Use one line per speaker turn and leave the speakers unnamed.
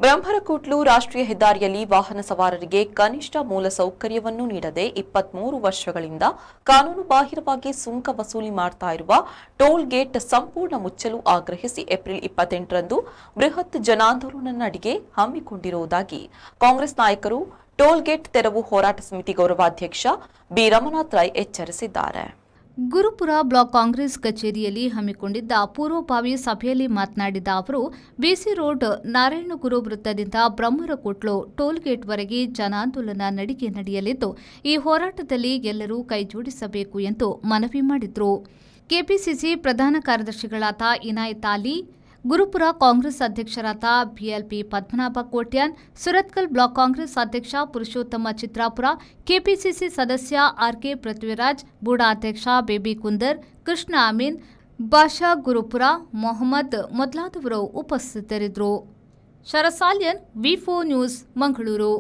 ಬ್ರಹ್ಮರಕೋಟ್ಲು ರಾಷ್ಟ್ರೀಯ ಹೆದ್ದಾರಿಯಲ್ಲಿ ವಾಹನ ಸವಾರರಿಗೆ ಕನಿಷ್ಠ ಮೂಲಸೌಕರ್ಯವನ್ನು ನೀಡದೆ 23 ವರ್ಷಗಳಿಂದ ಕಾನೂನುಬಾಹಿರವಾಗಿ ಸುಂಕ ವಸೂಲಿ ಮಾಡ್ತಾ ಇರುವ ಟೋಲ್ ಗೇಟ್ ಸಂಪೂರ್ಣ ಮುಚ್ಚಲು ಆಗ್ರಹಿಸಿ ಏಪ್ರಿಲ್ 28ರಂದು ಬೃಹತ್ ಜನಾಂದೋಲನ ನಡಿಗೆ ಹಮ್ಮಿಕೊಂಡಿರುವುದಾಗಿ ಕಾಂಗ್ರೆಸ್ ನಾಯಕರು ಟೋಲ್ ಗೇಟ್ ತೆರವು ಹೋರಾಟ ಸಮಿತಿ ಗೌರವಾಧ್ಯಕ್ಷ ಬಿ ರಮನಾಥ್ ರೈ ಎಚ್ಚರಿಸಿದ್ದಾರೆ.
ಗುರುಪುರ ಬ್ಲಾಕ್ ಕಾಂಗ್ರೆಸ್ ಕಚೇರಿಯಲ್ಲಿ ಹಮ್ಮಿಕೊಂಡಿದ್ದ ಪೂರ್ವಭಾವಿ ಸಭೆಯಲ್ಲಿ ಮಾತನಾಡಿದ ಅವರು, ಬಿಸಿ ರೋಡ್ ನಾರಾಯಣಗುರು ವೃತ್ತದಿಂದ ಬ್ರಹ್ಮರಕೋಟ್ಲು ಟೋಲ್ಗೇಟ್ವರೆಗೆ ಜನಾಂದೋಲನ ನಡಿಗೆ ನಡೆಯಲಿದ್ದು, ಈ ಹೋರಾಟದಲ್ಲಿ ಎಲ್ಲರೂ ಕೈಜೋಡಿಸಬೇಕು ಎಂದು ಮನವಿ ಮಾಡಿದರು. ಕೆಪಿಸಿಸಿ ಪ್ರಧಾನ ಕಾರ್ಯದರ್ಶಿಗಳಾದ ಇನಾಯತ್ ಅಲಿ, ಗುರುಪುರ ಕಾಂಗ್ರೆಸ್ ಅಧ್ಯಕ್ಷರಾದ ಬಿಎಲ್ಪಿ ಪದ್ಮನಾಭ ಕೋಟ್ಯಾನ್, ಸುರತ್ಕಲ್ ಬ್ಲಾಕ್ ಕಾಂಗ್ರೆಸ್ ಅಧ್ಯಕ್ಷ ಪುರುಷೋತ್ತಮ ಚಿತ್ರಾಪುರ, ಕೆಪಿಸಿಸಿ ಸದಸ್ಯ ಆರ್ಕೆ ಪೃಥ್ವಿರಾಜ್, ಬೂಡಾ ಅಧ್ಯಕ್ಷ ಬೇಬಿ ಕುಂದರ್, ಕೃಷ್ಣ ಅಮೀನ್, ಬಾಷಾ ಗುರುಪುರ, ಮೊಹಮ್ಮದ್ ಮೊದಲಾದವರು ಉಪಸ್ಥಿತರಿದ್ದರು. ಶರಸಾಲ್ಯನ್, ವಿ4 ನ್ಯೂಸ್, ಮಂಗಳೂರು.